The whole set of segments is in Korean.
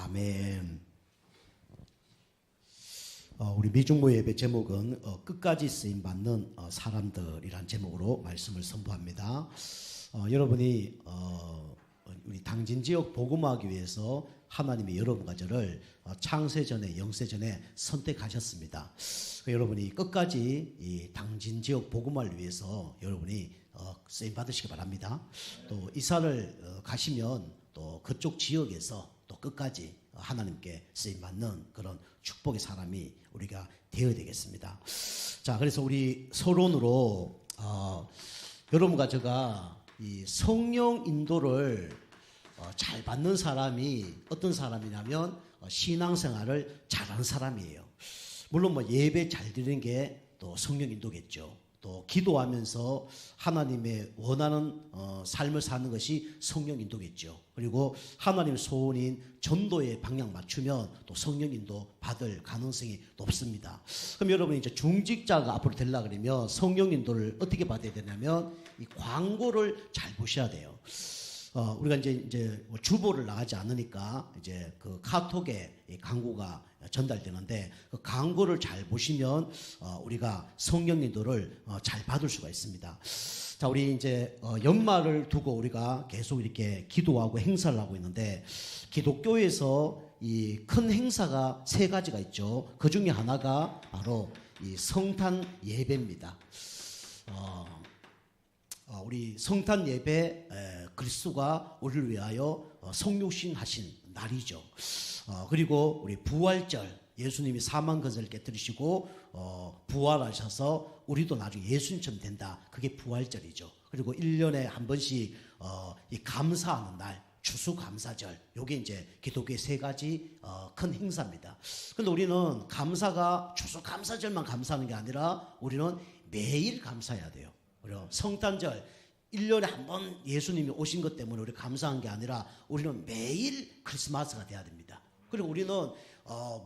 아멘. 우리 미중모 예배 제목은 끝까지 쓰임 받는 사람들이란 제목으로 말씀을 선포합니다. 여러분이 우리 당진 지역 복음하기 위해서 하나님이 여러분과 저를 창세전에 영세전에 선택하셨습니다. 여러분이 끝까지 이 당진 지역 복음을 위해서 여러분이 쓰임 받으시기 바랍니다. 또 이사를 가시면 또 그쪽 지역에서 또 끝까지 하나님께 쓰임 받는 그런 축복의 사람이 우리가 되어야 되겠습니다. 자, 그래서 우리 서론으로 여러분과 제가 이 성령 인도를 잘 받는 사람이 어떤 사람이냐면 신앙생활을 잘하는 사람이에요. 물론 뭐 예배 잘 드리는 게 또 성령 인도겠죠. 또 기도하면서 하나님의 원하는 삶을 사는 것이 성령 인도겠죠. 그리고 하나님의 소원인 전도의 방향 맞추면 또 성령 인도 받을 가능성이 높습니다. 그럼 여러분이 이제 중직자가 앞으로 되려 그러면 성령 인도를 어떻게 받아야 되냐면 이 광고를 잘 보셔야 돼요. 우리가 이제 주보를 나가지 않으니까 이제 그 카톡에 이 광고가 전달되는데 그 광고를 잘 보시면 우리가 성령 인도를 잘 받을 수가 있습니다. 자, 우리 이제 연말을 두고 우리가 계속 이렇게 기도하고 행사를 하고 있는데 기독교에서 이 큰 행사가 세 가지가 있죠. 그 중에 하나가 바로 이 성탄 예배입니다. 우리 성탄 예배 그리스도가 우리를 위하여 성육신 하신 날이죠. 그리고 우리 부활절 예수님이 사망 근세를 깨뜨리시고 부활하셔서 우리도 나중에 예수님처럼 된다. 그게 부활절이죠. 그리고 1년에 한 번씩 이 감사하는 날 추수감사절 요게 이제 기독교의 세 가지 큰 행사입니다. 그런데 우리는 감사가 추수감사절만 감사하는 게 아니라 우리는 매일 감사해야 돼요. 그리고 성탄절 1년에 한 번 예수님이 오신 것 때문에 우리 감사한 게 아니라 우리는 매일 크리스마스가 돼야 됩니다. 그리고 우리는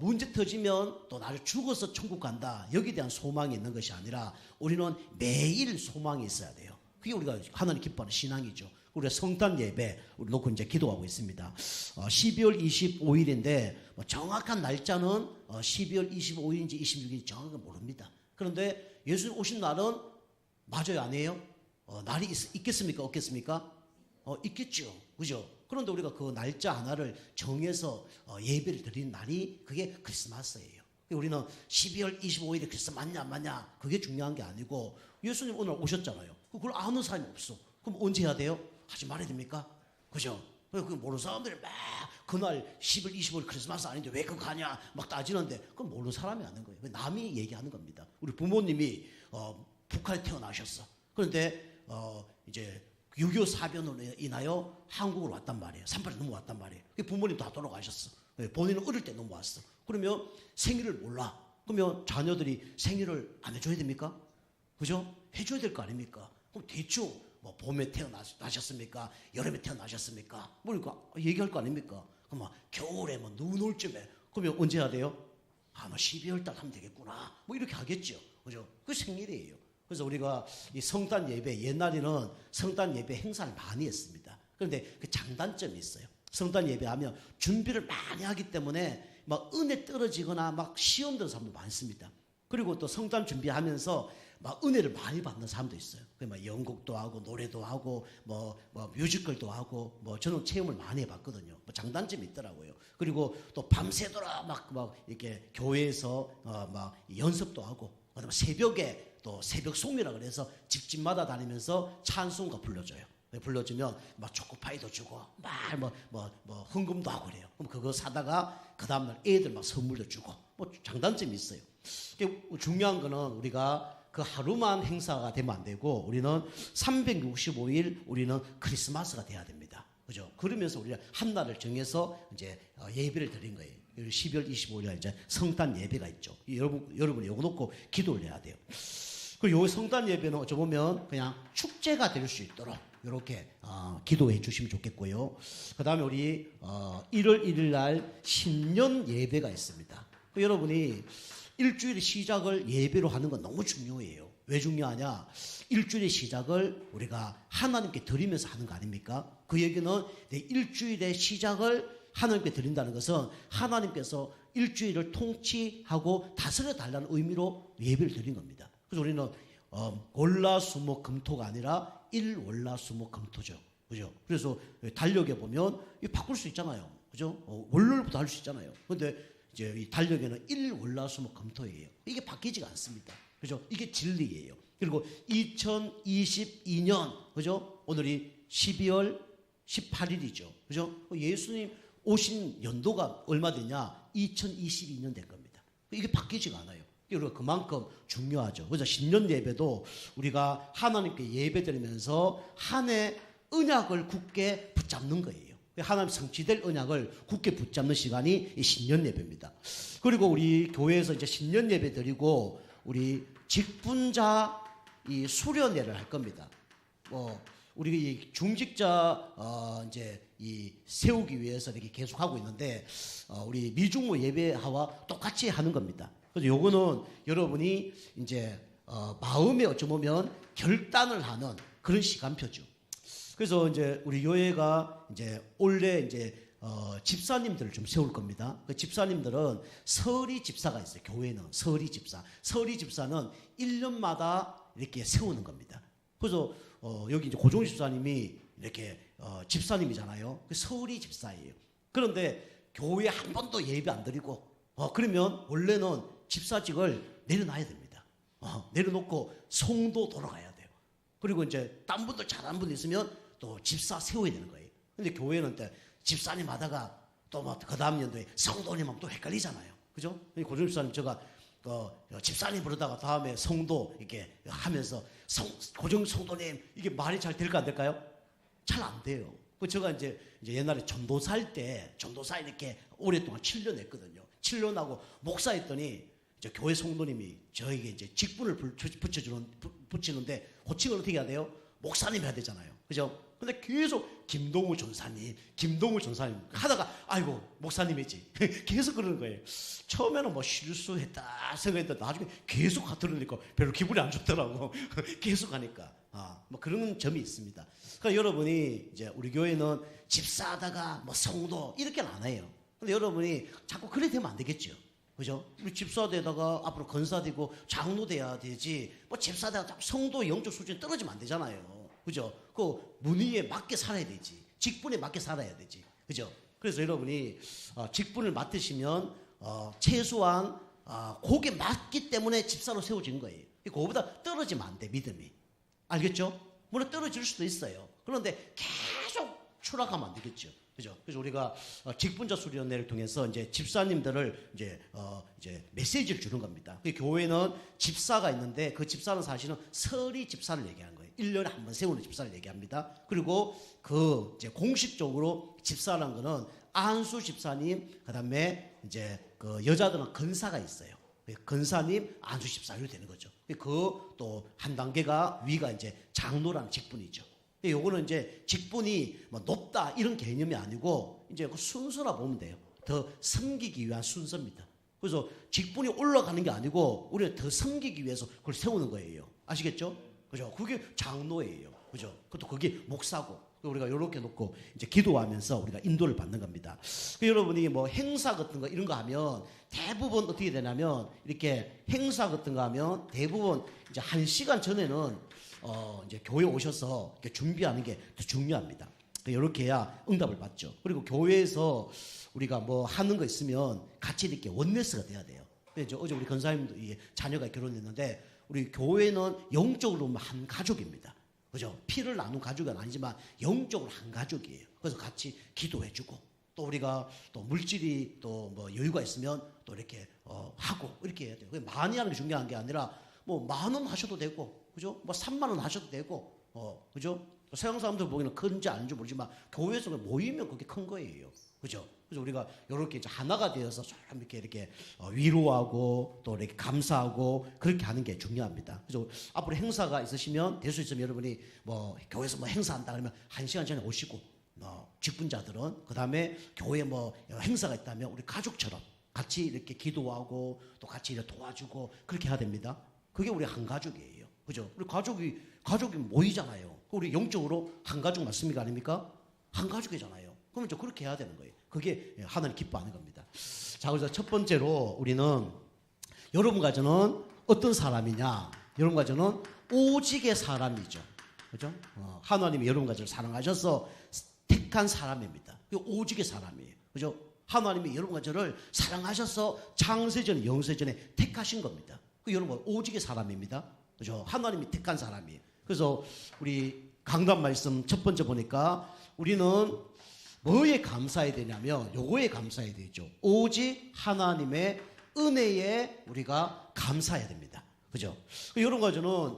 문제 터지면 또 나를 죽어서 천국 간다 여기에 대한 소망이 있는 것이 아니라 우리는 매일 소망이 있어야 돼요. 그게 우리가 하나님 기뻐하는 신앙이죠. 우리가 성탄 예배 우리 놓고 이제 기도하고 있습니다. 12월 25일인데 정확한 날짜는 12월 25일인지 26일인지 정확하게 모릅니다. 그런데 예수님 오신 날은 맞아요, 아니에요? 날이 있겠습니까? 없겠습니까? 있겠죠. 그죠? 그런데 우리가 그 날짜 하나를 정해서 예배를 드리는 날이 그게 크리스마스예요. 우리는 12월 25일에 크리스마스 맞냐 안 맞냐 그게 중요한 게 아니고 예수님 오늘 오셨잖아요. 그걸 아는 사람이 없어. 그럼 언제 해야 돼요? 하지 말아야 됩니까? 그죠? 그 모르는 사람들이 막 그날 10월 25일 크리스마스 아닌데 왜 그거 가냐 막 따지는데 그건 모르는 사람이 하는 거예요. 남이 얘기하는 겁니다. 우리 부모님이 북한에 태어나셨어. 그런데 이제 6.25 사변으로 인하여 한국으로 왔단 말이에요. 38에 넘어왔단 말이에요. 부모님 다 돌아가셨어. 본인은 어릴 때 넘어왔어. 그러면 생일을 몰라. 그러면 자녀들이 생일을 안 해줘야 됩니까? 그죠? 해줘야 될 거 아닙니까? 그럼 대충 뭐 봄에 태어나셨습니까? 여름에 태어나셨습니까? 그러니까 얘기할 거 아닙니까? 그럼 막 겨울에 뭐 눈 올 쯤에 그러면 언제 해야 돼요? 뭐 12월 달 하면 되겠구나. 뭐 이렇게 하겠죠. 그죠? 그 생일이에요. 그래서 우리가 이 성탄 예배 옛날에는 성탄 예배 행사를 많이 했습니다. 그런데 그 장단점이 있어요. 성탄 예배하면 준비를 많이 하기 때문에 막 은혜 떨어지거나 막 시험 드는 사람도 많습니다. 그리고 또 성탄 준비하면서 막 은혜를 많이 받는 사람도 있어요. 막 연극도 하고 노래도 하고 뭐 뮤지컬도 하고 뭐 저는 체험을 많이 해봤거든요. 뭐 장단점이 있더라고요. 그리고 또 밤새도록 막 이렇게 교회에서 막 연습도 하고 그다음에 새벽에 또 새벽 송이라 그래서 집집마다 다니면서 찬송가 불러줘요. 불러주면 막 초코파이도 주고 막 헌금도 하고 그래요. 그럼 그거 사다가 그 다음날 애들 막 선물도 주고 뭐 장단점이 있어요. 중요한 거는 우리가 그 하루만 행사가 되면 안 되고 우리는 365일 우리는 크리스마스가 돼야 됩니다. 그죠? 그러면서 우리가 한 날을 정해서 이제 예배를 드린 거예요. 12월 25일에 이제 성탄 예배가 있죠. 여러분이 요거 놓고 기도를 해야 돼요. 그리고 요 성탄 예배는 어쩌 보면 그냥 축제가 될 수 있도록 이렇게 기도해 주시면 좋겠고요. 그 다음에 우리 1월 1일 날 신년 예배가 있습니다. 여러분이 일주일의 시작을 예배로 하는 건 너무 중요해요. 왜 중요하냐? 일주일의 시작을 우리가 하나님께 드리면서 하는 거 아닙니까? 그 얘기는 내 일주일의 시작을 하나님께 드린다는 것은 하나님께서 일주일을 통치하고 다스려 달라는 의미로 예배를 드린 겁니다. 그래서 우리는 월화수목금토가 아니라 일월화수목금토죠. 그죠? 그래서 달력에 보면 바꿀 수 있잖아요. 그죠? 월요일부터 할 수 있잖아요. 근데 이제 이 달력에는 일월화수목금토예요. 이게 바뀌지가 않습니다. 그죠? 이게 진리예요. 그리고 2022년, 그죠? 오늘이 12월 18일이죠. 그죠? 예수님 오신 연도가 얼마 되냐? 2022년 된 겁니다. 이게 바뀌지가 않아요. 그리고 그만큼 중요하죠. 그래서 신년 예배도 우리가 하나님께 예배드리면서 한 해 언약을 굳게 붙잡는 거예요. 하나님 성취될 언약을 굳게 붙잡는 시간이 이 신년 예배입니다. 그리고 우리 교회에서 이제 신년 예배 드리고 우리 직분자 이 수련회를 할 겁니다. 우리 이 중직자 이제 이 세우기 위해서 이렇게 계속 하고 있는데 우리 미중모 예배와 똑같이 하는 겁니다. 그래서 요거는 여러분이 이제 마음에 어찌 보면 결단을 하는 그런 시간표죠. 그래서 이제 우리 교회가 이제 올해 이제 집사님들을 좀 세울 겁니다. 그 집사님들은 서리 집사가 있어요. 교회는 서리 집사. 서리 집사는 1년마다 이렇게 세우는 겁니다. 그래서 여기 이제 고종희 집사님이 이렇게 집사님이잖아요. 그 서리 집사예요. 그런데 교회 한 번도 예배 안 드리고 그러면 원래는 집사직을 내려놔야 됩니다. 내려놓고 성도 돌아가야 돼요. 그리고 이제 딴 분들 잘하는 분 있으면 또 집사 세워야 되는 거예요. 근데 교회는 또 집사님 하다가 또 뭐 그 다음 연도에 성도님하고 또 헷갈리잖아요. 그죠? 고종 집사님 제가 집사님 부르다가 다음에 성도 이렇게 하면서 고종 성도님 이게 말이 잘 될까 안 될까요? 잘 안 돼요. 그 제가 이제 옛날에 전도사 할 때 전도사 이렇게 오랫동안 7년 했거든요. 7년 하고 목사했더니 이제 교회 성도님이 저에게 이제 직분을 붙이는데 호칭을 어떻게 해야 돼요? 목사님 해야 되잖아요. 그죠? 근데 계속 김동우 전사님 하다가 아이고 목사님이지 계속 그러는 거예요. 처음에는 뭐 실수했다 생각했는데 나중에 계속 들으니까 별로 기분이 안 좋더라고. 계속 하니까 뭐 그런 점이 있습니다. 그러니까 여러분이 이제 우리 교회는 집사하다가 뭐 성도 이렇게는 안 해요. 근데 여러분이 자꾸 그래 되면 안 되겠죠. 그죠? 우리 집사 되다가 앞으로 건사 되고 장로 돼야 되지. 뭐 집사 되다가 성도 영적 수준이 떨어지면 안 되잖아요. 그죠? 그 문의에 맞게 살아야 되지. 직분에 맞게 살아야 되지. 그죠? 그래서 여러분이 직분을 맡으시면 최소한 그게 맞기 때문에 집사로 세워진 거예요. 그거보다 떨어지면 안 돼, 믿음이. 알겠죠? 물론 떨어질 수도 있어요. 그런데 계속 추락하면 안 되겠죠. 그죠? 그래서 우리가 직분자 수련회를 통해서 이제 집사님들을 이제 메시지를 주는 겁니다. 그 교회는 집사가 있는데 그 집사는 사실은 서리 집사를 얘기하는 거예요. 1년에 한 번 세우는 집사를 얘기합니다. 그리고 그 이제 공식적으로 집사라는 거는 안수 집사님, 그다음에 이제 그 여자들은 건사가 있어요. 건사님, 안수 집사 이렇게 되는 거죠. 그 또 한 단계가 위가 이제 장로라는 직분이죠. 요거는 이제 직분이 뭐 높다 이런 개념이 아니고 이제 그 순서라 보면 돼요. 더 섬기기 위한 순서입니다. 그래서 직분이 올라가는 게 아니고 우리는 더 섬기기 위해서 그걸 세우는 거예요. 아시겠죠? 그죠? 그게 장로예요. 그죠? 그것도 그게 목사고. 우리가 이렇게 놓고 이제 기도하면서 우리가 인도를 받는 겁니다. 여러분이 뭐 행사 같은 거 이런 거 하면 대부분 어떻게 되냐면 이렇게 행사 같은 거 하면 대부분 이제 1시간 전에는 이제 교회 오셔서 이렇게 준비하는 게 더 중요합니다. 이렇게 해야 응답을 받죠. 그리고 교회에서 우리가 뭐 하는 거 있으면 같이 이렇게 원네스가 돼야 돼요. 이제 어제 우리 권사님도 자녀가 결혼했는데 우리 교회는 영적으로 한 가족입니다. 그죠? 피를 나눈 가족은 아니지만 영적으로 한 가족이에요. 그래서 같이 기도해주고 또 우리가 또 물질이 또 뭐 여유가 있으면 또 이렇게 하고 이렇게 해야 돼요. 많이 하는 게 중요한 게 아니라 뭐 10,000원 하셔도 되고, 그죠? 뭐 30,000원 하셔도 되고, 그죠? 서양 사람들 보기에는 큰지 아닌지 모르지만 교회에서 모이면 그게 큰 거예요. 그죠? 그래서 우리가 이렇게 이제 하나가 되어서 좀 이렇게 위로하고 또 이렇게 감사하고 그렇게 하는 게 중요합니다. 그래서 앞으로 행사가 있으시면 될 수 있으면 여러분이 뭐 교회에서 뭐 행사한다 그러면 1시간 전에 오시고 직분자들은 그 다음에 교회 뭐 행사가 있다면 우리 가족처럼 같이 이렇게 기도하고 또 같이 이렇게 도와주고 그렇게 해야 됩니다. 그게 우리 한 가족이에요. 그죠? 우리 가족이 모이잖아요. 우리 영적으로 한 가족 맞습니까? 아닙니까? 한 가족이잖아요. 그러면 저 그렇게 해야 되는 거예요. 그게 하나님 기뻐하는 겁니다. 자, 그래서 첫 번째로 우리는 여러분과 저는 어떤 사람이냐? 여러분과 저는 오직의 사람이죠. 그죠? 하나님이 여러분과 저를 사랑하셔서 택한 사람입니다. 오직의 사람이에요. 그죠? 하나님이 여러분과 저를 사랑하셔서 창세전, 영세전에 택하신 겁니다. 여러분 오직의 사람입니다. 그죠? 하나님이 택한 사람이에요. 그래서 우리 강단 말씀 첫 번째 보니까 우리는 뭐에 감사해야 되냐면 요거에 감사해야 되죠. 오직 하나님의 은혜에 우리가 감사해야 됩니다. 그죠? 여러분과 저는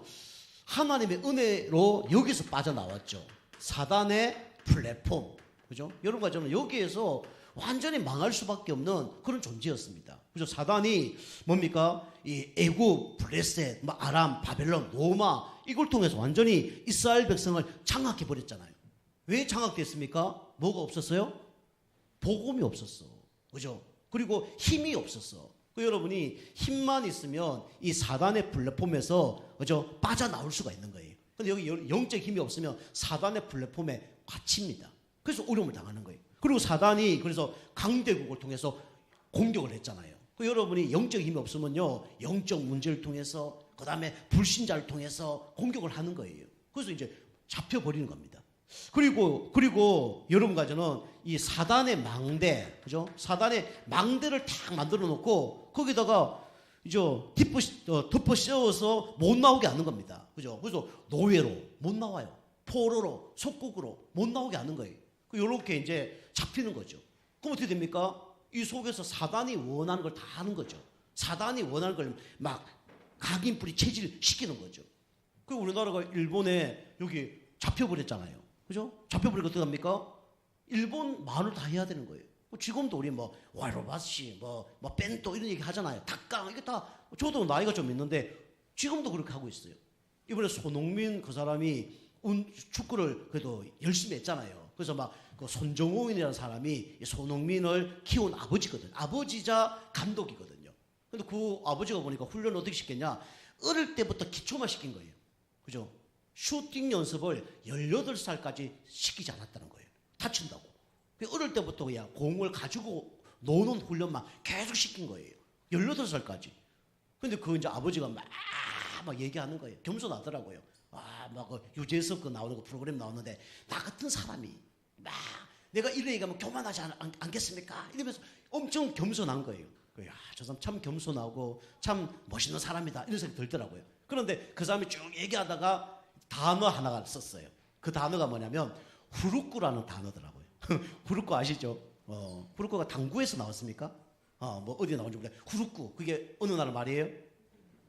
하나님의 은혜로 여기서 빠져나왔죠. 사단의 플랫폼. 그죠? 여러분과 저는 여기에서 완전히 망할 수밖에 없는 그런 존재였습니다. 그죠? 사단이 뭡니까? 이 애굽, 블레셋, 아람, 바벨론, 로마 이걸 통해서 완전히 이스라엘 백성을 장악해 버렸잖아요. 왜 장악됐습니까? 뭐가 없었어요? 복음이 없었어. 그죠? 그리고 힘이 없었어. 여러분이 힘만 있으면 이 사단의 플랫폼에서 그죠? 빠져나올 수가 있는 거예요. 근데 여기 영적 힘이 없으면 사단의 플랫폼에 갇힙니다. 그래서 어려움을 당하는 거예요. 그리고 사단이 그래서 강대국을 통해서 공격을 했잖아요. 여러분이 영적 힘이 없으면요, 영적 문제를 통해서 그 다음에 불신자를 통해서 공격을 하는 거예요. 그래서 이제 잡혀버리는 겁니다. 그리고 여러분과 저는 이 사단의 망대, 그죠? 사단의 망대를 탁 만들어 놓고 거기다가 이제 덮어 씌워서 못 나오게 하는 겁니다. 그죠? 그래서 노예로 못 나와요. 포로로, 속국으로 못 나오게 하는 거예요. 이렇게 이제 잡히는 거죠. 그럼 어떻게 됩니까? 이 속에서 사단이 원하는 걸 다 하는 거죠. 사단이 원하는 걸 막 각인뿌리 체질시키는 거죠. 그 우리나라가 일본에 여기 잡혀버렸잖아요. 그죠? 잡혀버리고 어떻게 합니까? 일본 말을 다 해야 되는 거예요. 지금도 우리 와이로바시, 벤토 이런 얘기 하잖아요. 닭강, 이게 다, 저도 나이가 좀 있는데 지금도 그렇게 하고 있어요. 이번에 손흥민 그 사람이 축구를 그래도 열심히 했잖아요. 그래서 그 손정호인이라는 사람이 손흥민을 키운 아버지거든. 아버지자 감독이거든요. 근데 그 아버지가 보니까 훈련을 어떻게 시켰냐? 어릴 때부터 기초만 시킨 거예요. 그죠? 슈팅 연습을 18살까지 시키지 않았다는 거예요. 다친다고. 어릴 때부터 그냥 공을 가지고 노는 훈련만 계속 시킨 거예요. 18살까지. 근데 그 이제 아버지가 막 얘기하는 거예요. 겸손하더라고요. 그 유재석 그 나오는 거 프로그램 나오는데 나 같은 사람이 내가 이런 얘기하면 교만하지 않겠습니까? 이러면서 엄청 겸손한 거예요. 저 사람 참 겸손하고 참 멋있는 사람이다 이런 생각이 들더라고요. 그런데 그 사람이 쭉 얘기하다가 단어 하나가 썼어요. 그 단어가 뭐냐면 후루꾸라는 단어더라고요. 후루꾸 아시죠? 후루꾸가 당구에서 나왔습니까? 어디 나온지 모르겠어요. 후루꾸 그게 어느 나라 말이에요?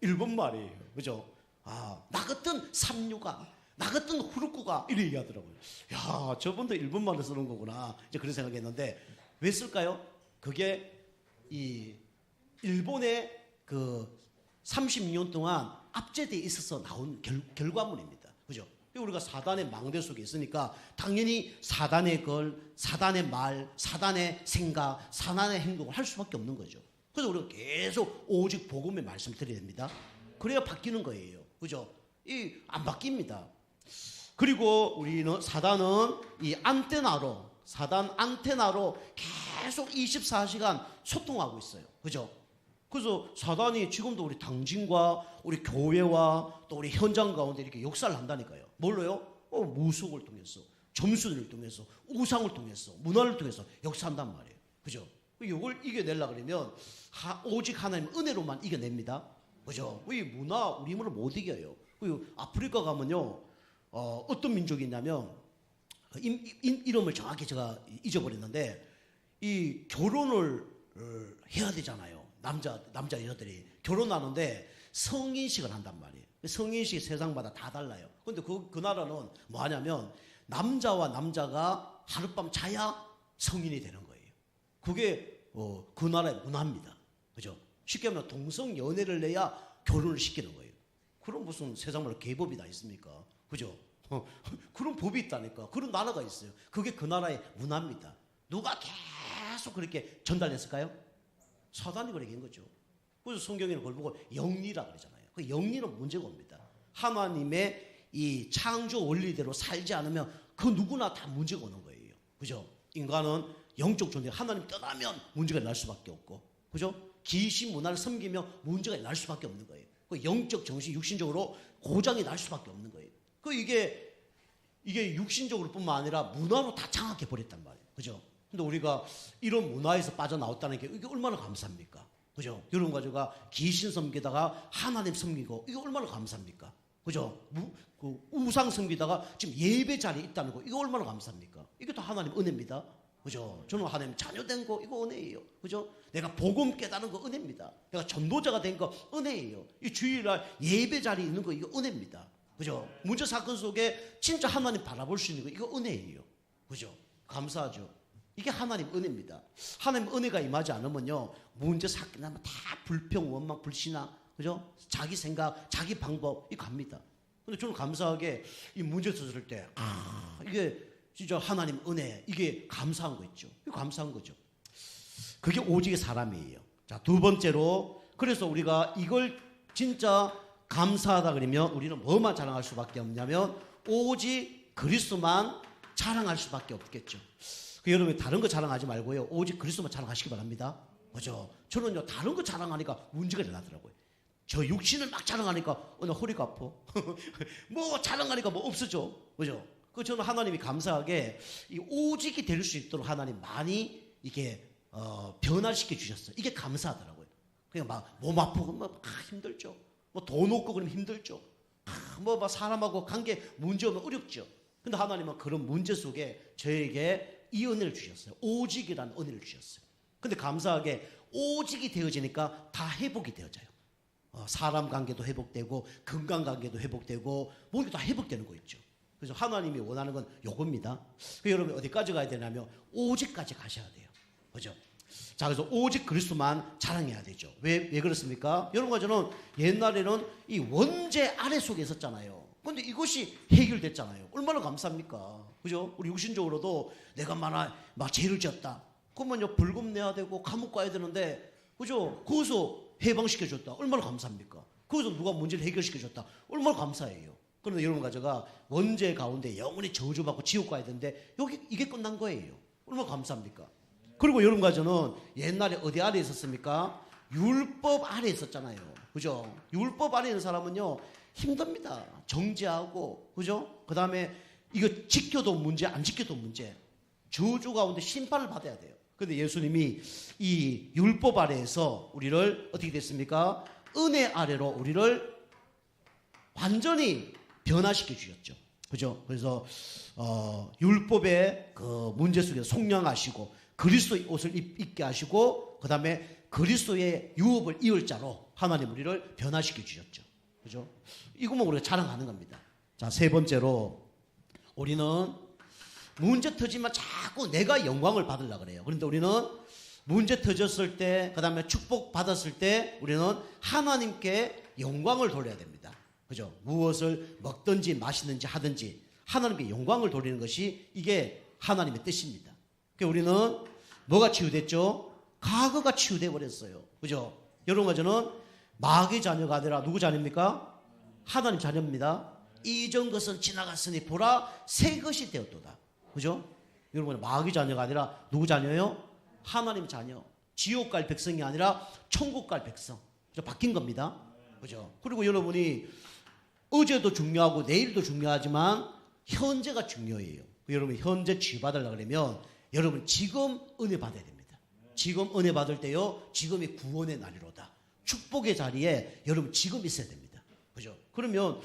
일본 말이에요. 그죠? 나 같은 삼류가, 나 같은 후루꾸가 이렇게 얘기하더라고요. 야, 저분도 일본 말을 쓰는 거구나. 이제 그런 생각했는데 왜 쓸까요? 그게 이 일본의 그 36년 동안 압제대에 있어서 나온 결과물입니다. 그죠? 우리가 사단의 망대 속에 있으니까 당연히 사단의 사단의 말, 사단의 생각, 사단의 행동을 할 수밖에 없는 거죠. 그래서 우리가 계속 오직 복음의 말씀 드려야 됩니다. 그래야 바뀌는 거예요. 그죠? 안 바뀝니다. 그리고 사단은 이 사단 안테나로 계속 24시간 소통하고 있어요. 그죠? 그래서 사단이 지금도 우리 당진과 우리 교회와 또 우리 현장 가운데 이렇게 역사를 한다니까요. 뭘로요? 무속을 통해서, 점수를 통해서, 우상을 통해서, 문화를 통해서 역사한단 말이에요. 그죠? 이걸 이겨내려고 그러면 오직 하나님 은혜로만 이겨냅니다. 그죠? 이 문화, 우리 힘으로 못 이겨요. 그리고 아프리카 가면요, 어떤 민족이 있냐면, 이름을 정확히 제가 잊어버렸는데, 이 결혼을 해야 되잖아요. 남자 여자들이 결혼하는데 성인식을 한단 말이에요. 성인식이 세상마다 다 달라요. 근데 그 나라는 뭐 하냐면, 남자와 남자가 하룻밤 자야 성인이 되는 거예요. 그게, 그 나라의 문화입니다. 그죠? 쉽게 말하면 동성 연애를 내야 결혼을 시키는 거예요. 그럼 무슨 세상말로 계법이 다 있습니까? 그죠? 그런 법이 있다니까. 그런 나라가 있어요. 그게 그 나라의 문화입니다. 누가 계속 그렇게 전달했을까요? 사단이 그렇게 한 거죠. 그래서 성경에는 그걸 보고 영리라 그러잖아요. 그 영리는 문제가 옵니다. 하나님의 이 창조 원리대로 살지 않으면 그 누구나 다 문제가 오는 거예요. 그죠? 인간은 영적 존재 하나님 떠나면 문제가 날 수밖에 없고, 그죠? 귀신 문화를 섬기면 문제가 날 수밖에 없는 거예요. 그 영적 정신 육신적으로 고장이 날 수밖에 없는 거예요. 이게 육신적으로 뿐만 아니라 문화로 다 장악해 버렸단 말이에요. 그죠? 근데 우리가 이런 문화에서 빠져나왔다는 게 이게 얼마나 감사합니까? 그죠? 여러분 가지고 귀신 섬기다가 하나님 섬기고 이거 얼마나 감사합니까? 그죠? 우상 섬기다가 지금 예배 자리에 있다는 거 이거 얼마나 감사합니까? 이게 다 하나님 은혜입니다. 그죠? 저는 하나님 자녀된 거 이거 은혜예요. 그죠? 내가 복음 깨달은 거 은혜입니다. 내가 전도자가 된 거 은혜예요. 이 주일날 예배 자리에 있는 거 이거 은혜입니다. 그죠? 문제 사건 속에 진짜 하나님 바라볼 수 있는 거 이거 은혜예요. 그죠? 감사하죠. 이게 하나님 은혜입니다. 하나님 은혜가 임하지 않으면요 문제 사건 나면 다 불평, 원망, 불신앙, 그죠? 자기 생각, 자기 방법 이거 갑니다. 근데 저는 감사하게 이 문제 터질 때 이게 진짜 하나님 은혜 이게 감사한 거 있죠. 이거 감사한 거죠. 그게 오직의 사람이에요. 자, 두 번째로 그래서 우리가 이걸 진짜 감사하다 그러면 우리는 뭐만 자랑할 수밖에 없냐면 오직 그리스도만 자랑할 수밖에 없겠죠. 여러분 다른 거 자랑하지 말고요 오직 그리스도만 자랑하시기 바랍니다. 그죠? 저는요 다른 거 자랑하니까 문제가 일어나더라고요. 저 육신을 막 자랑하니까 오늘 허리가 아파. 뭐 자랑하니까 뭐 없어져. 그죠? 그 저는 하나님이 감사하게 이 오직이 될 수 있도록 하나님 많이 이게 변화시켜 주셨어요. 이게 감사하더라고요. 그냥 막 몸 아프고 막 힘들죠. 뭐 돈 없고 그러면 힘들죠. 뭐 막 사람하고 관계 문제 오면 어렵죠. 근데 하나님은 그런 문제 속에 저에게 이 은혜를 주셨어요. 오직이라는 은혜를 주셨어요. 근데 감사하게 오직이 되어지니까 다 회복이 되어져요. 사람 관계도 회복되고 건강 관계도 회복되고 모든 게 다 회복되는 거 있죠. 그래서 하나님이 원하는 건 요겁니다. 여러분 어디까지 가야 되냐면 오직까지 가셔야 돼요. 그죠? 자, 그래서 오직 그리스도만 자랑해야 되죠. 왜 그렇습니까? 여러분과 저는 옛날에는 이 원죄 아래 속에 있었잖아요. 근데 이것이 해결됐잖아요. 얼마나 감사합니까? 그죠? 우리 육신적으로도 내가 막 죄를 지었다. 그러면요, 벌금 내야 되고 감옥 가야 되는데, 그죠? 거기서 해방시켜줬다. 얼마나 감사합니까? 거기서 누가 문제를 해결시켜줬다. 얼마나 감사해요. 그런데 여러분 가져가 원죄 가운데 영원히 저주받고 지옥 가야 되는데, 이게 끝난 거예요. 얼마나 감사합니까? 그리고 여러분 가져는 옛날에 어디 아래 있었습니까? 율법 아래 있었잖아요. 그죠? 율법 아래 있는 사람은요, 힘듭니다. 정죄하고, 그죠? 그 다음에 이거 지켜도 문제, 안 지켜도 문제. 저주 가운데 심판을 받아야 돼요. 그런데 예수님이 이 율법 아래에서 우리를 어떻게 됐습니까? 은혜 아래로 우리를 완전히 변화시켜 주셨죠. 그죠? 그래서, 율법의 그 문제 속에서 속량하시고, 그리스도의 옷을 입게 하시고, 그 다음에 그리스도의 유업을 이을 자로 하나님 우리를 변화시켜 주셨죠. 그죠? 이것만 우리가 자랑하는 겁니다. 자, 세 번째로 우리는 문제 터지면 자꾸 내가 영광을 받으려고 그래요. 그런데 우리는 문제 터졌을 때, 그 다음에 축복 받았을 때 우리는 하나님께 영광을 돌려야 됩니다. 그죠? 무엇을 먹든지 마시든지 하든지 하나님께 영광을 돌리는 것이 이게 하나님의 뜻입니다. 그러니까 우리는 뭐가 치유됐죠? 과거가 치유돼 버렸어요. 그죠? 여러분과 저는 마귀 자녀가 아니라 누구 자녀입니까? 하나님 자녀입니다. 이전 것은 지나갔으니 보라 새 것이 되었도다. 그죠? 여러분 마귀 자녀가 아니라 누구 자녀예요? 하나님 자녀. 지옥 갈 백성이 아니라 천국 갈 백성. 그죠? 바뀐 겁니다. 그죠? 그리고 여러분이 어제도 중요하고 내일도 중요하지만 현재가 중요해요. 여러분 현재 치유받으려고 그러면 여러분 지금 은혜 받아야 됩니다. 지금 은혜 받을 때요. 지금이 구원의 날이로다. 축복의 자리에 여러분 지금 있어야 됩니다. 그죠? 그러면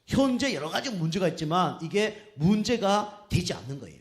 현재 여러 가지 문제가 있지만 이게 문제가 되지 않는 거예요.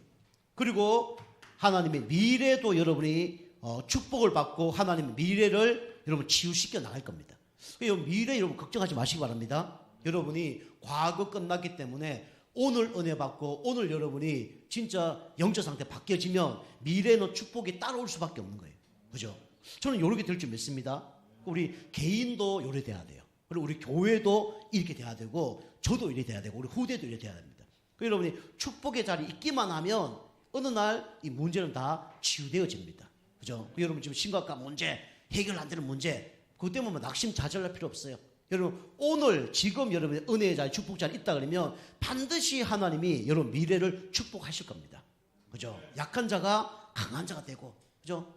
그리고 하나님의 미래도 여러분이 축복을 받고 하나님의 미래를 여러분 치유시켜 나갈 겁니다. 미래 여러분 걱정하지 마시기 바랍니다. 여러분이 과거 끝났기 때문에 오늘 은혜 받고 오늘 여러분이 진짜 영적 상태 바뀌어지면 미래는 축복이 따라올 수밖에 없는 거예요. 그죠? 저는 이렇게 될 줄 믿습니다. 우리 개인도 이렇게 돼야 돼요. 그리고 우리 교회도 이렇게 돼야 되고 저도 이렇게 돼야 되고 우리 후대도 이렇게 돼야 됩니다. 여러분이 축복의 자리에 있기만 하면 어느 날 이 문제는 다 치유되어집니다. 그죠? 여러분 지금 심각한 문제, 해결 안 되는 문제, 그것 때문에 낙심자절할 필요 없어요. 여러분 오늘 지금 여러분의 은혜의 자리, 축복 자리 있다 그러면 반드시 하나님이 여러분 미래를 축복하실 겁니다. 그죠? 약한 자가 강한 자가 되고, 그죠?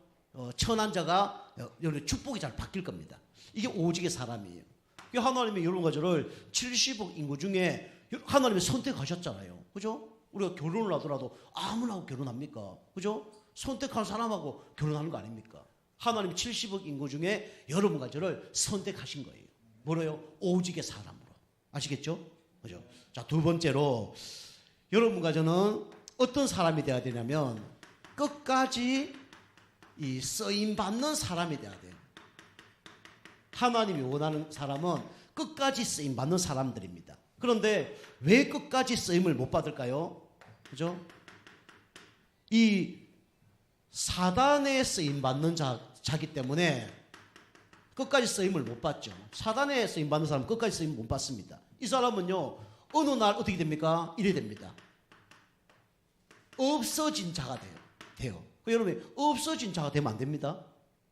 천한 자가 축복이 잘 바뀔 겁니다. 이게 오직의 사람이에요. 하나님이 이런 것들을 70억 인구 중에 하나님이 선택하셨잖아요. 그죠? 우리가 결혼을 하더라도 아무나 하고 결혼합니까? 그죠? 선택한 사람하고 결혼하는 거 아닙니까? 하나님이 70억 인구 중에 여러분 가지를 선택하신 거예요. 뭐래요? 오직의 사람으로. 아시겠죠? 그죠? 자, 두 번째로 여러분 가지는 어떤 사람이 되어야 되냐면 끝까지 이 쓰임 받는 사람이 되어야 돼요. 하나님이 원하는 사람은 끝까지 쓰임 받는 사람들입니다. 그런데 왜 끝까지 쓰임을 못 받을까요? 그죠? 이 사단의 쓰임 받는 자기 때문에 끝까지 쓰임을 못 받죠. 사단의 쓰임 받는 사람은 끝까지 쓰임 못 받습니다. 이 사람은요, 어느 날 어떻게 됩니까? 이래 됩니다. 없어진 자가 돼요. 여러분, 없어진 자가 되면 안 됩니다.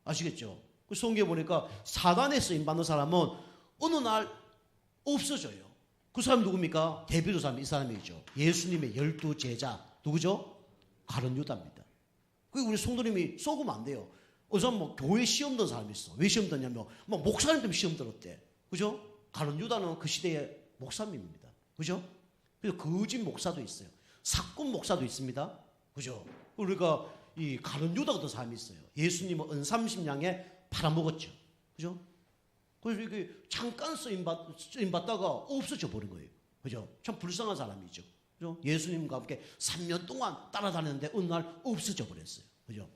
아시겠죠? 성경에 보니까 사단의 쓰임 받는 사람은 어느 날 없어져요. 그 사람이 누굽니까? 대표로 사람이 이 사람이죠. 예수님의 12제자. 누구죠? 가룟 유다입니다. 우리 성도님이 속으면 안 돼요. 어서 교회 시험 든 사람이 있어. 왜 시험 들냐면 목사님 때문에 시험 들었대. 그죠? 가룟 유다는 그 시대의 목사님입니다. 그죠? 그래서 거짓 목사도 있어요. 사꾼 목사도 있습니다. 그죠? 우리가 이 가룟 유다 같은 사람이 있어요. 예수님은 은 30냥에 팔아먹었죠. 그죠? 그래서 이게 잠깐 쓰임 받다가 없어져 버린 거예요. 그죠? 참 불쌍한 사람이죠. 그죠? 예수님과 함께 3년 동안 따라다녔는데 어느 날 없어져 버렸어요. 그죠?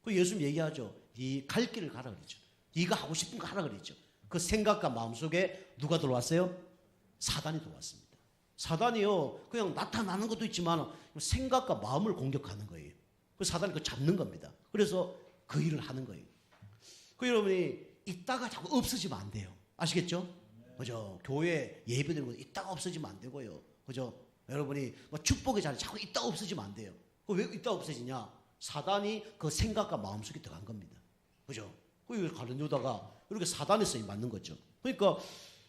그 예수님 얘기하죠. 네 갈 길을 가라 그랬죠. 네가 하고 싶은 거 하라 그랬죠. 그 생각과 마음속에 누가 들어왔어요? 사단이 들어왔습니다. 사단이요, 그냥 나타나는 것도 있지만 생각과 마음을 공격하는 거예요. 그 사단이 그 잡는 겁니다. 그래서 그 일을 하는 거예요. 그 여러분이 있다가 자꾸 없어지면 안 돼요. 아시겠죠? 그죠? 교회 예배드리는 거 있다가 없어지면 안 되고요. 그죠? 여러분이 축복의 자리 자꾸 있다가 없어지면 안 돼요. 왜 있다가 없어지냐? 사단이 그 생각과 마음속에 들어간 겁니다. 그죠? 그 가룟 유다가 이렇게 사단의 쓰임 받는 거죠. 그러니까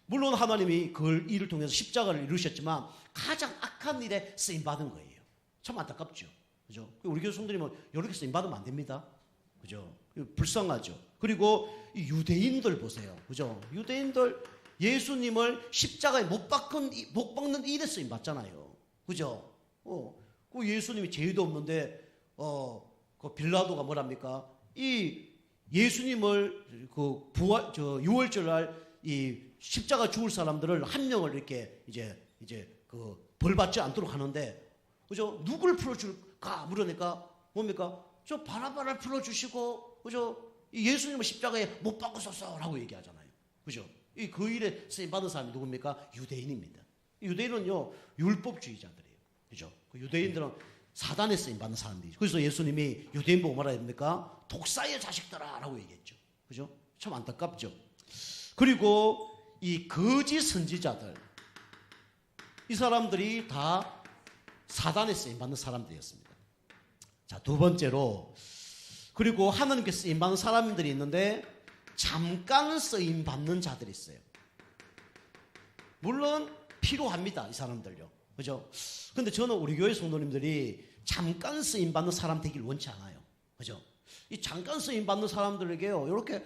물론 하나님이 그 일을 통해서 십자가를 이루셨지만 가장 악한 일에 쓰임 받은 거예요. 참 안타깝죠. 그죠? 우리 교회 성도님은 이렇게 쓰임 받으면 안 됩니다. 그죠? 불쌍하죠. 그리고 유대인들 보세요. 그죠? 유대인들 예수님을 십자가에 못 박는 일에 쓰임 받잖아요. 그죠? 그 예수님이 죄도 없는데 그 빌라도가 뭐랍니까? 이 예수님을 그 유월절 날 이 십자가 죽을 사람들을 한 명을 이렇게 이제 그 벌 받지 않도록 하는데, 그죠? 누굴 풀어줄까 물으니까 뭡니까? 저 바라바를 풀어주시고, 그죠? 예수님을 십자가에 못 박으소서라고 얘기하잖아요. 그죠? 그 일에 쓰임 받은 사람이 누굽니까? 유대인입니다. 유대인은요, 율법주의자들이에요. 그죠? 그 유대인들은 사단에 쓰임 받는 사람들이죠. 그래서 예수님이 유대인 보고 뭐라 합니까? 독사의 자식들아라고 얘기했죠. 그죠? 참 안타깝죠. 그리고 이 거짓 선지자들, 이 사람들이 다 사단에 쓰임 받는 사람들이었습니다. 자, 두 번째로, 그리고 하나님께 쓰임 받는 사람들이 있는데 잠깐 쓰임 받는 자들이 있어요. 물론 필요합니다, 이 사람들요. 그죠? 근데 저는 우리 교회 성도님들이 잠깐 쓰임 받는 사람 되길 원치 않아요. 그죠? 이 잠깐 쓰임 받는 사람들에게요, 이렇게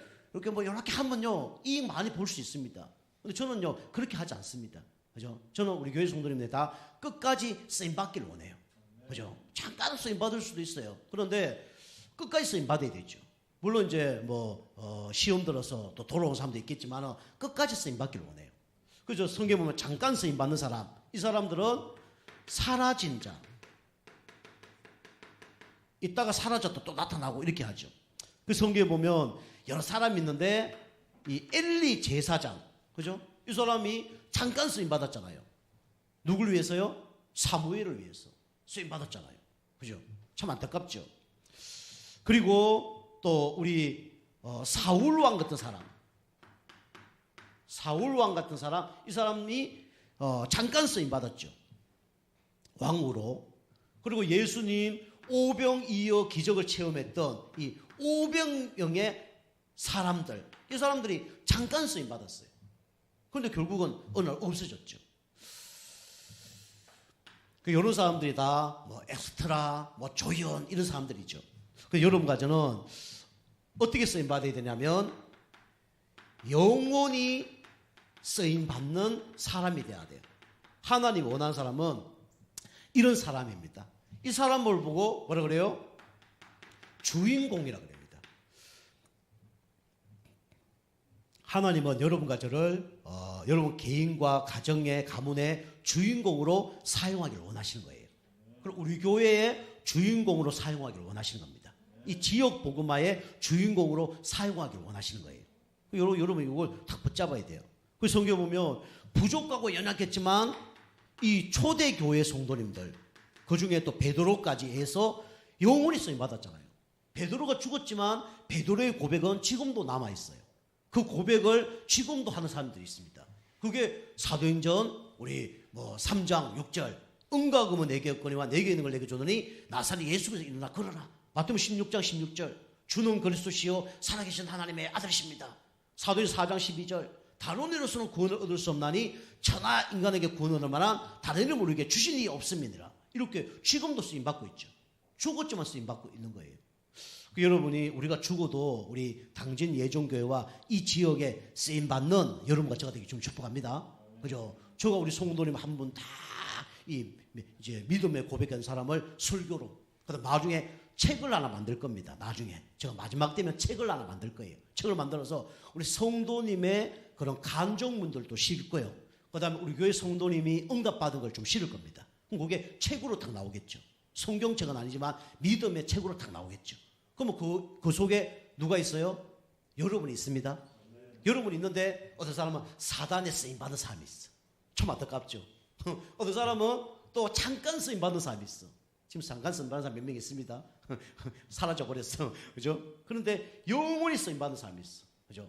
하면요, 이익 많이 볼 수 있습니다. 근데 저는요, 그렇게 하지 않습니다. 그죠? 저는 우리 교회 성도님들 다 끝까지 쓰임 받기를 원해요. 그죠? 잠깐 쓰임 받을 수도 있어요. 그런데 끝까지 쓰임 받아야 되죠. 물론 이제 시험 들어서 또 돌아온 사람도 있겠지만 끝까지 쓰임 받기를 원해요. 그죠? 성경 보면 잠깐 쓰임 받는 사람, 이 사람들은 사라진 자, 있다가 사라졌다 또 나타나고 이렇게 하죠. 그 성경에 보면 여러 사람이 있는데 이 엘리 제사장, 그죠? 이 사람이 잠깐 쓰임 받았잖아요. 누굴 위해서요? 사무엘을 위해서 쓰임 받았잖아요. 그죠? 참 안타깝죠. 그리고 또 우리 사울 왕 같은 사람, 이 사람이 잠깐 쓰임 받았죠. 왕으로. 그리고 예수님 오병이어 기적을 체험했던 이 500명의 사람들, 이 사람들이 잠깐 쓰임 받았어요. 그런데 결국은 어느 날 없어졌죠. 여러 사람들이 다 엑스트라, 조연 이런 사람들이죠. 그 여러분과 저는 어떻게 쓰임 받아야 되냐면 영원히 쓰임 받는 사람이 돼야 돼요. 하나님 원하는 사람은 이런 사람입니다. 이 사람을 보고 뭐라 그래요? 주인공이라 그럽니다. 하나님은 여러분과 저를 여러분 개인과 가정의 가문의 주인공으로 사용하기를 원하시는 거예요. 그리고 우리 교회의 주인공으로 사용하기를 원하시는 겁니다. 이 지역 복음화의 주인공으로 사용하기를 원하시는 거예요. 여러분 이걸 딱 붙잡아야 돼요. 그 성경 보면 부족하고 연약했지만 이 초대교회 성도님들 그중에 또 베드로까지 해서 영원히 쓰임 받았잖아요. 베드로가 죽었지만 베드로의 고백은 지금도 남아있어요. 그 고백을 지금도 하는 사람들이 있습니다. 그게 사도행전 우리 3장 6절 은과 금은 내게 없거니와 내게 있는 걸 내게 주노니 나사렛 예수께서 일어나 걸어라. 마태복음 16장 16절 주는 그리스도시요 살아계신 하나님의 아들이십니다. 사도행전 4장 12절 다른 이로서는 구원을 얻을 수 없나니 천하 인간에게 구원을 얻을 만한 다른 이름을 우리에게 주신 이 없음이니라. 이렇게 지금도 쓰임받고 있죠. 죽었지만 쓰임받고 있는 거예요. 여러분이 우리가 죽어도 우리 당진 예종교회와 이 지역에 쓰임받는 여러분과 제가 되기 좀 축복합니다. 그죠? 저가 우리 성도님 한 분 다 이제 믿음에 고백한 사람을 설교로 그다음 나중에 책을 하나 만들 겁니다. 나중에 제가 마지막 되면 책을 하나 만들 거예요. 책을 만들어서 우리 성도님의 그런 간증문들도 실을 거예요. 그다음에 우리 교회 성도님이 응답받은 걸 좀 실을 겁니다. 그럼 그게 책으로 딱 나오겠죠. 성경책은 아니지만 믿음의 책으로 딱 나오겠죠. 그러면 그 속에 누가 있어요? 여러분이 있습니다. 여러분이 있는데 어떤 사람은 사단에 쓰임받은 사람이 있어. 참 안타깝죠. 어떤 사람은 또 잠깐 쓰임받은 사람이 있어. 지금 잠깐 쓰임받은 사람 몇 명 있습니다. 사라져버렸어. 그죠? 그런데 영원히 쓰임받은 사람이 있어. 그죠?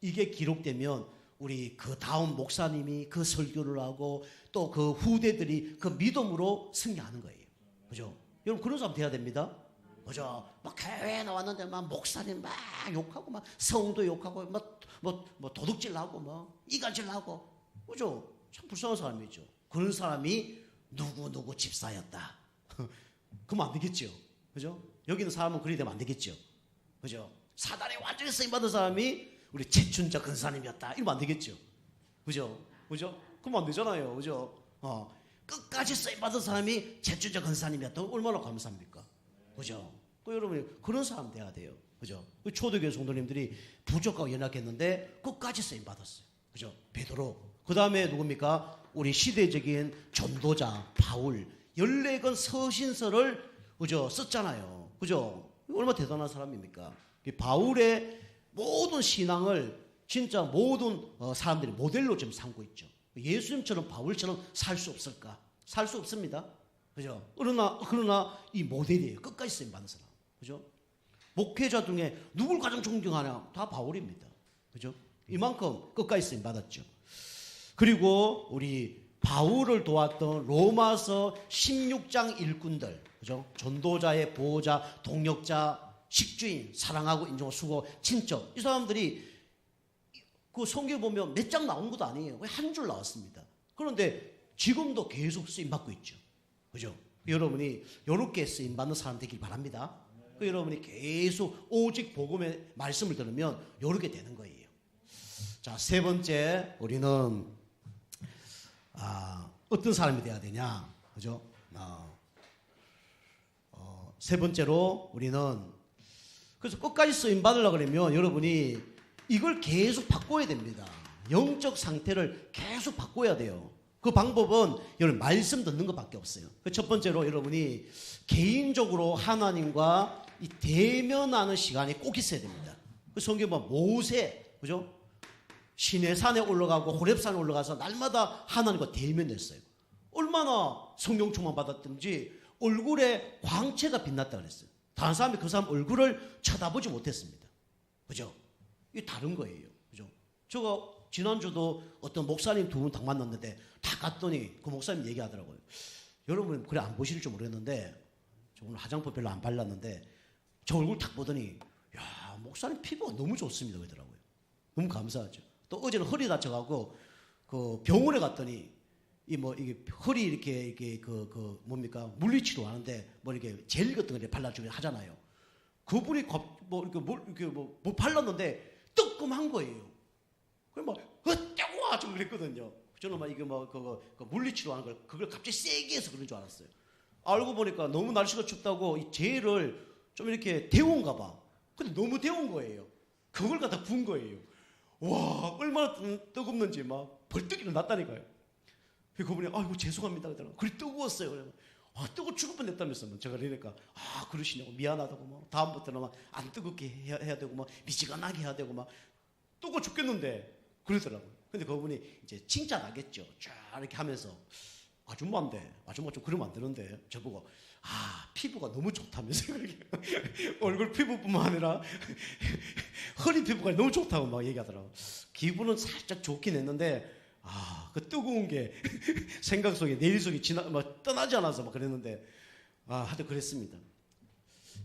이게 기록되면 우리 그 다음 목사님이 그 설교를 하고 또 그 후대들이 그 믿음으로 승리하는 거예요. 그죠? 여러분 그런 사람 돼야 됩니다. 그죠? 막 교회에 나왔는데 막 목사님 막 욕하고 막 성도 욕하고 뭐 도둑질하고 뭐 이간질하고 그죠? 참 불쌍한 사람이죠. 그런 사람이 누구 집사였다. 그러면 안 되겠죠. 그죠? 여기 있는 사람은 그리 되면 안 되겠죠. 그죠? 사단에 완전히 쓰임받은 사람이 우리 최춘자 근사님이었다. 이러면 안 되겠죠. 그죠? 그죠? 그러면 안 되잖아요. 그죠? 끝까지 쓰임받은 사람이 최춘자 근사님이었다. 얼마나 감사합니까? 그죠? 여러분이 그런 사람 돼야 돼요. 그죠? 초대교회 성도님들이 부족하고 연약했는데 끝까지 쓰임받았어요. 그죠? 베드로. 그 다음에 누굽니까? 우리 시대적인 전도자 바울. 14권 서신서를 그죠? 썼잖아요. 그죠? 얼마나 대단한 사람입니까? 바울의 모든 신앙을 진짜 모든 사람들이 모델로 지금 삼고 있죠. 예수님처럼 바울처럼 살 수 없을까? 살 수 없습니다. 그죠? 그러나 이 모델이에요. 끝까지 쓰임받는 사람. 그죠? 목회자 중에 누굴 가장 존경하냐? 다 바울입니다. 그죠? 이만큼 끝까지 쓰임받았죠. 그리고 우리 바울을 도왔던 로마서 16장 일꾼들, 그죠? 전도자의 보호자, 동역자, 식주인, 사랑하고 인정하고 수고, 친척. 이 사람들이 그 성경에 보면 몇 장 나온 것도 아니에요. 한 줄 나왔습니다. 그런데 지금도 계속 쓰임받고 있죠. 그죠? 여러분이 이렇게 쓰임받는 사람 되길 바랍니다. 여러분이 계속 오직 복음의 말씀을 들으면 이렇게 되는 거예요. 자, 세 번째, 우리는 어떤 사람이 돼야 되냐? 그죠? 세 번째로 우리는 그래서 끝까지 쓰임 받으려고 그러면 여러분이 이걸 계속 바꿔야 됩니다. 영적 상태를 계속 바꿔야 돼요. 그 방법은 여러분 말씀 듣는 것밖에 없어요. 첫 번째로 여러분이 개인적으로 하나님과 이 대면하는 시간이 꼭 있어야 됩니다. 그 성경 보면 모세, 그죠? 시내산에 올라가고 호렙산에 올라가서 날마다 하나님과 대면했어요. 얼마나 성령 충만 받았든지 얼굴에 광채가 빛났다 그랬어요. 다른 사람이 그 사람 얼굴을 쳐다보지 못했습니다. 그죠? 이게 다른 거예요. 그죠? 제가 지난주도 어떤 목사님 두 분 딱 만났는데 다 갔더니 그 목사님 얘기하더라고요. 여러분 그래 안 보실 줄 모르겠는데 저 오늘 화장품 별로 안 발랐는데 저 얼굴 딱 보더니 야 목사님 피부가 너무 좋습니다 그러더라고요. 너무 감사하죠. 또 어제는 허리 다쳐가고 그 병원에 갔더니 이게 허리 이렇게 뭡니까 물리치료 하는데 뭐 이렇게 젤 같은 거 발라주긴 하잖아요. 그분이 뭐 발랐는데 뜨끔한 거예요. 그래 막 뜨거워 좀 그랬거든요. 저는 막 이게 뭐 그 물리치료 하는 걸 그걸 갑자기 세게 해서 그런 줄 알았어요. 알고 보니까 너무 날씨가 춥다고 이 젤을 좀 이렇게 데운가 봐. 근데 너무 데운 거예요. 그걸 갖다 부은 거예요. 와, 얼마나 뜨겁는지 막 벌떡 일어났다니까요. 그분이 아이고 죄송합니다 그러더라고요. 그래 뜨거웠어요. 그래 뜨거 죽을 뻔했다면서 제가 그러니까 그러시냐고 미안하다고 뭐 다음부터는 막 안 뜨겁게 해야 되고 막 미지근하게 해야 되고 막 뜨거 죽겠는데 그러더라고요. 근데 그분이 이제 칭찬하겠죠. 쫙 이렇게 하면서 아줌마인데 아줌마 좀 그러면 안 되는데 저보고 피부가 너무 좋다면서요. 얼굴 피부뿐만 아니라 허리 피부가 너무 좋다고 막 얘기하더라고요. 기분은 살짝 좋긴 했는데 그 뜨거운 게 생각 속에 내일 속에 떠나지 않아서 막 그랬는데 하여튼 그랬습니다.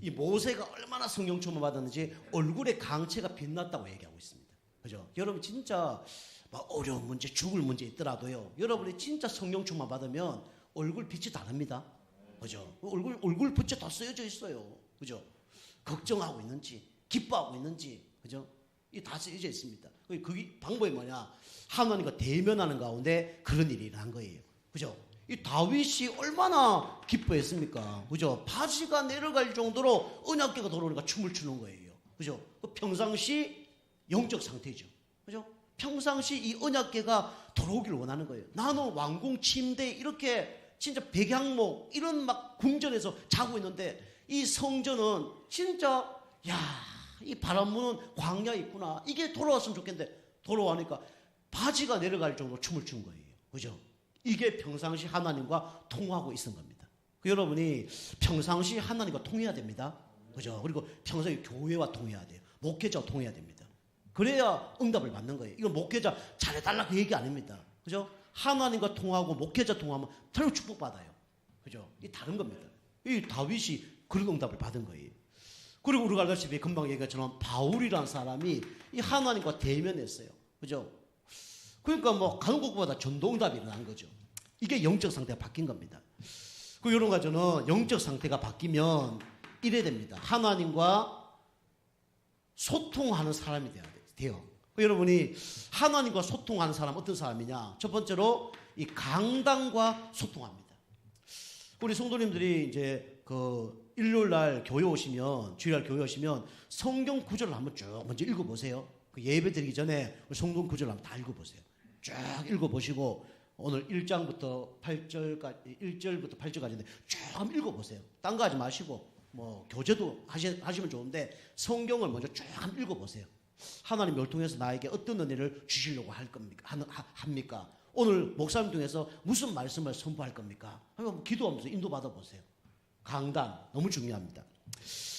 이 모세가 얼마나 성령 충만 받았는지 얼굴에 강체가 빛났다고 얘기하고 있습니다. 그죠? 여러분 진짜 막 어려운 문제, 죽을 문제 있더라도요. 여러분이 진짜 성령 충만 받으면 얼굴 빛이 다릅니다. 그죠? 얼굴 빛이 다 쓰여져 있어요. 그죠? 걱정하고 있는지, 기뻐하고 있는지, 그죠? 이 다 쓰여져 있습니다. 그게 방법이 뭐냐? 하나님과 대면하는 가운데 그런 일이 일어난 거예요. 그죠? 이 다윗이 얼마나 기뻐했습니까? 그죠? 바지가 내려갈 정도로 언약궤가 돌아오니까 춤을 추는 거예요. 그죠? 평상시 영적 상태죠. 그죠? 평상시 이 언약궤가 돌아오기를 원하는 거예요. 나는 왕궁 침대에 이렇게 진짜 백향목 이런 막 궁전에서 자고 있는데 이 성전은 진짜 이 바람 부는 광야 있구나. 이게 돌아왔으면 좋겠는데 돌아오니까 바지가 내려갈 정도로 춤을 추는 거예요. 그죠? 이게 평상시 하나님과 통하고 있는 겁니다. 여러분이 평상시 하나님과 통해야 됩니다. 그죠? 그리고 평상시 교회와 통해야 돼요. 목회자와 통해야 됩니다. 그래야 응답을 받는 거예요. 이건 목회자 잘해달라 그 얘기 아닙니다. 그죠? 하나님과 통하고 목회자 통하면 바로 축복받아요. 그죠? 이 다른 겁니다. 이 다윗이 그런 응답을 받은 거예요. 그리고 우리가 알다시피 금방 얘기했처럼 바울이라는 사람이 이 하나님과 대면했어요. 그죠? 그러니까 뭐 가는 곳보다 전도응답이 일어난 거죠. 이게 영적 상태가 바뀐 겁니다. 그 이런 가지고는 영적 상태가 바뀌면 이래야 됩니다. 하나님과 소통하는 사람이 돼요. 여러분이 하나님과 소통하는 사람 어떤 사람이냐? 첫 번째로 이 강단과 소통합니다. 우리 성도님들이 이제 그 일요일 날 교회 오시면 주일날 교회 오시면 성경 구절을 한번 쭉 먼저 읽어보세요. 그 예배 드리기 전에 성경 구절을 한번 다 읽어보세요. 쫙 읽어보시고 오늘 1장부터 8절까지 1절부터 8절까지인데 쭉 한번 읽어보세요. 딴 거 하지 마시고 뭐 교제도 하시면 좋은데 성경을 먼저 쭉 한번 읽어보세요. 하나님 뭘 통해서 나에게 어떤 은혜를 주시려고 합니까? 오늘 목사님 통해서 무슨 말씀을 선포할 겁니까? 한번 기도하면서 인도받아 보세요. 강단 너무 중요합니다.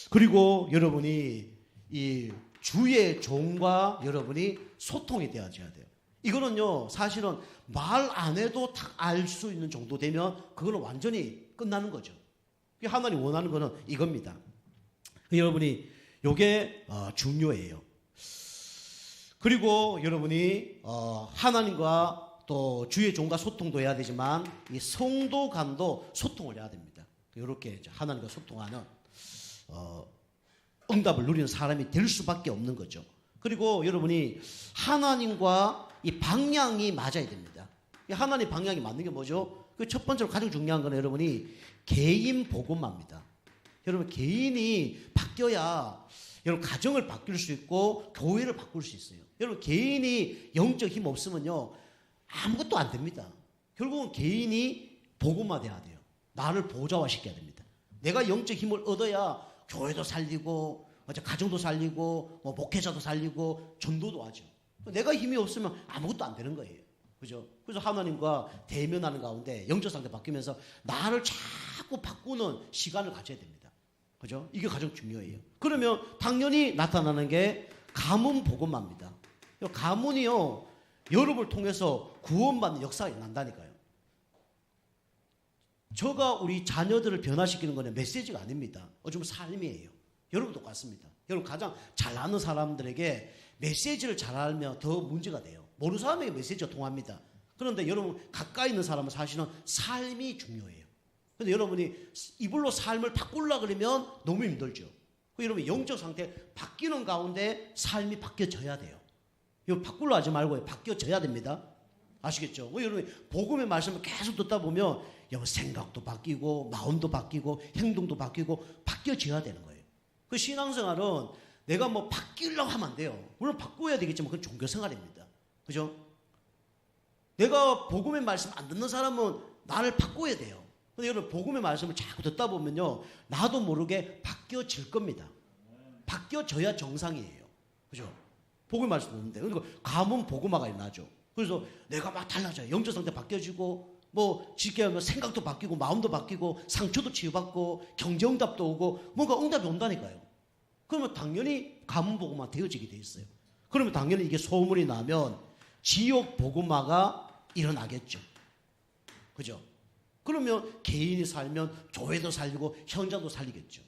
그리고 여러분이 이 주의 종과 여러분이 소통이 되어져야 돼요. 이거는요 사실은 말 안 해도 다 알 수 있는 정도 되면 그거는 완전히 끝나는 거죠. 하나님 원하는 거는 이겁니다. 여러분이 요게 중요해요. 그리고 여러분이 하나님과 또 주의 종과 소통도 해야 되지만 이 성도 간도 소통을 해야 됩니다. 이렇게 하나님과 소통하는 응답을 누리는 사람이 될 수밖에 없는 거죠. 그리고 여러분이 하나님과 이 방향이 맞아야 됩니다. 하나님 방향이 맞는 게 뭐죠? 그 첫 번째로 가장 중요한 건 여러분이 개인 복음화입니다. 여러분 개인이 바뀌어야 여러분 가정을 바꿀 수 있고 교회를 바꿀 수 있어요. 여러분 개인이 영적 힘 없으면요 아무것도 안 됩니다. 결국은 개인이 복음화돼야 돼요. 나를 보좌화시켜야 됩니다. 내가 영적 힘을 얻어야 교회도 살리고 가정도 살리고 뭐 목회자도 살리고 전도도 하죠. 내가 힘이 없으면 아무것도 안 되는 거예요. 그죠? 그래서 하나님과 대면하는 가운데 영적 상태 바뀌면서 나를 자꾸 바꾸는 시간을 가져야 됩니다. 그죠? 이게 가장 중요해요. 그러면 당연히 나타나는 게 가문 복음화입니다. 가문이요 여러분을 통해서 구원받는 역사가 일어난다니까요. 저가 우리 자녀들을 변화시키는 건 메시지가 아닙니다. 어쩌면 삶이에요. 여러분 똑같습니다. 여러분 가장 잘 아는 사람들에게 메시지를 잘 알면 더 문제가 돼요. 모르는 사람에게 메시지가 통합니다. 그런데 여러분 가까이 있는 사람은 사실은 삶이 중요해요. 근데 여러분이 이불로 삶을 바꾸려고 그러면 너무 힘들죠. 여러분 영적 상태 바뀌는 가운데 삶이 바뀌어져야 돼요. 이거 바꾸려 하지 말고 바뀌어져야 됩니다. 아시겠죠? 여러분 복음의 말씀을 계속 듣다 보면 생각도 바뀌고 마음도 바뀌고 행동도 바뀌고 바뀌어져야 되는 거예요. 그 신앙생활은 내가 뭐 바뀌려고 하면 안 돼요. 물론 바꿔야 되겠지만 그건 종교생활입니다. 그죠? 내가 복음의 말씀 안 듣는 사람은 나를 바꿔야 돼요. 근데 여러분 복음의 말씀을 자꾸 듣다 보면요 나도 모르게 바뀌어질 겁니다. 바뀌어져야 정상이에요. 그죠? 복음의 말씀 듣는데 그러니까 가문 복음화가 일어나죠. 그래서 내가 막 달라져요. 영적 상태 바뀌어지고 뭐 쉽게 하면 생각도 바뀌고 마음도 바뀌고 상처도 치유받고 경제응답도 오고 뭔가 응답이 온다니까요. 그러면 당연히 가문 복음화 되어지게 돼 있어요. 그러면 당연히 이게 소문이 나면 지역 복음화가 일어나겠죠. 그죠? 그러면 개인이 살면 교회도 살리고 현장도 살리겠죠.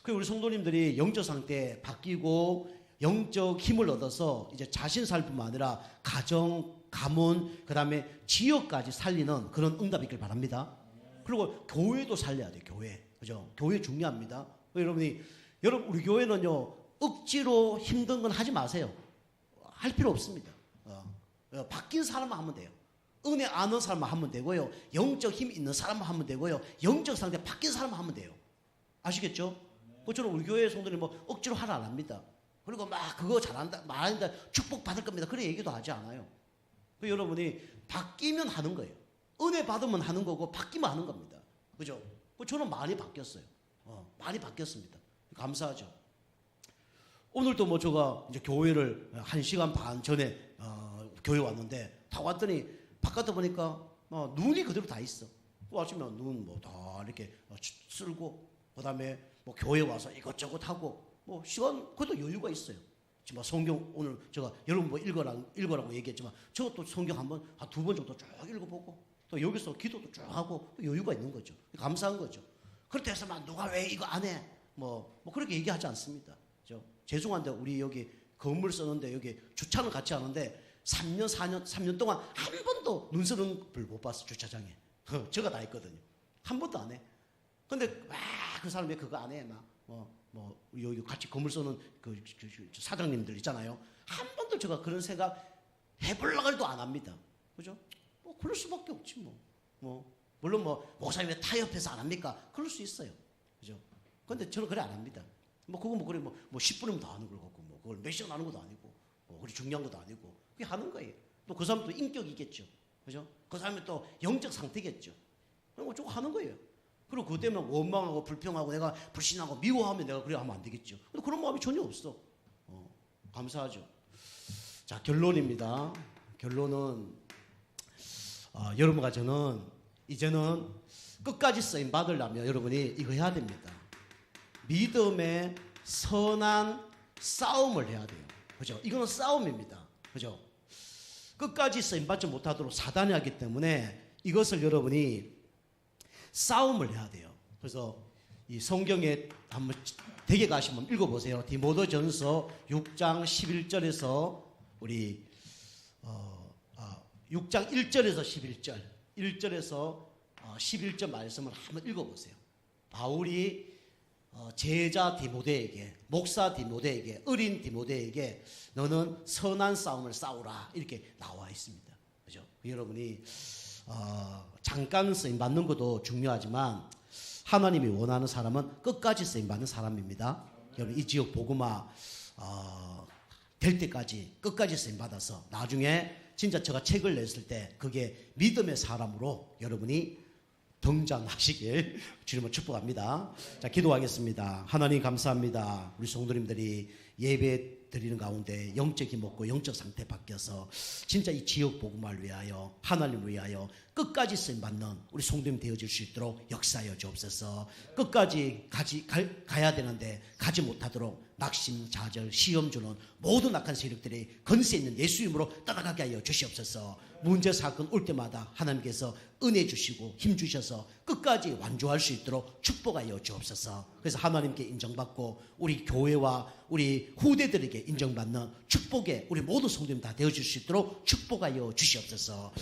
그 우리 성도님들이 영적 상태 바뀌고 영적 힘을 얻어서 이제 자신 살뿐만 아니라 가정, 가문, 그 다음에 지역까지 살리는 그런 응답이 있길 바랍니다. 그리고 교회도 살려야 돼요. 교회. 그죠? 교회 중요합니다. 여러분 우리 교회는요 억지로 힘든 건 하지 마세요. 할 필요 없습니다. 바뀐 사람만 하면 돼요. 은혜 아는 사람만 하면 되고요. 영적 힘 있는 사람만 하면 되고요. 영적 상태 바뀐 사람만 하면 돼요. 아시겠죠? 그처럼 우리 교회 성도들이 뭐 억지로 하라 안 합니다. 그리고 막 그거 잘한다, 말한다, 축복 받을 겁니다. 그런 얘기도 하지 않아요. 여러분이 바뀌면 하는 거예요. 은혜 받으면 하는 거고 바뀌면 하는 겁니다. 그죠? 저는 많이 바뀌었어요. 많이 바뀌었습니다. 감사하죠. 오늘도 뭐 제가 이제 교회를 1시간 반 전에 교회 왔는데 다 왔더니 바깥에 보니까 눈이 그대로 다 있어. 아침에 눈 뭐 다 이렇게 쓸고 그다음에 뭐 교회 와서 이것저것 하고 뭐 시간 그것도 여유가 있어요. 지금 성경 오늘 제가 여러분 뭐 읽어라고 얘기했지만 저것도 성경 한번 한 2번 정도 쭉 읽어보고 또 여기서 기도도 쭉 하고 여유가 있는 거죠. 감사한 거죠. 그렇다 해서 막 누가 왜 이거 안 해? 뭐 그렇게 얘기하지 않습니다. 죄송한데 우리 여기 건물 쓰는데 여기 주차는 같이 하는데 3년 동안 한 번도 눈 쓰는 불 못 봤어. 주차장에. 제가 다 했거든요. 한 번도 안 해. 근데 그 사람이 그거 안 해. 여기 같이 건물 쓰는 그 사장님들 있잖아요. 한 번도 제가 그런 생각 해보려고 해도 안 합니다. 그죠? 그럴 수밖에 없지 물론 목사님이 타협해서 안 합니까? 그럴 수 있어요. 그죠? 근데 저는 그래 안 합니다. 그래 10분이면 다 하는 걸 갖고 그걸 몇 시간 하는 것도 아니고 그리 중요한 것도 아니고 그게 하는 거예요. 또 그 사람도 인격이겠죠. 그죠? 그 사람이 또 영적 상태겠죠. 그리고 저거 하는 거예요. 그리고 그것 때문에 원망하고 불평하고 내가 불신하고 미워하면 내가 그래 하면 안 되겠죠. 근데 그런 마음이 전혀 없어. 감사하죠. 자, 결론입니다. 결론은 여러분과 저는 이제는 끝까지 쓰임 받으려면 여러분이 이거 해야 됩니다. 믿음의 선한 싸움을 해야 돼요. 그죠? 이거는 싸움입니다. 그죠? 끝까지 쓰임 받지 못하도록 사단이 하기 때문에 이것을 여러분이 싸움을 해야 돼요. 그래서 이 성경에 한번 댁에 가시면 읽어보세요. 디모데전서 6장 11절에서 우리 6장 1절에서 11절 1절에서 11절 말씀을 한번 읽어보세요. 바울이 제자 디모데에게 목사 디모데에게 어린 디모데에게 너는 선한 싸움을 싸우라 이렇게 나와 있습니다. 그죠? 여러분이 잠깐 쓰임 받는 것도 중요하지만 하나님이 원하는 사람은 끝까지 쓰임 받는 사람입니다. 여러분 이 지역 복음화 될 때까지 끝까지 쓰임 받아서 나중에 진짜 제가 책을 냈을 때 그게 믿음의 사람으로 여러분이 등장하시길 주님을 축복합니다. 자, 기도하겠습니다. 하나님 감사합니다. 우리 성도님들이 예배 드리는 가운데 영적 힘 얻고 영적 상태 바뀌어서 진짜 이 지역 복음화를 위하여 하나님을 위하여 끝까지 쓰임받는 우리 성도님 되어질 수 있도록 역사하여 주옵소서. 끝까지 가야 되는데 가지 못하도록 낙심, 좌절, 시험 주는 모든 악한 세력들이 건세 있는 예수 이름으로 떠나가게 하여 주시옵소서. 문제 사건 올 때마다 하나님께서 은혜 주시고 힘 주셔서 끝까지 완주할 수 있도록 축복하여 주옵소서. 그래서 하나님께 인정받고 우리 교회와 우리 후대들에게 인정받는 축복의 우리 모든 성도님 다 되어줄 수 있도록 축복하여 주시옵소서.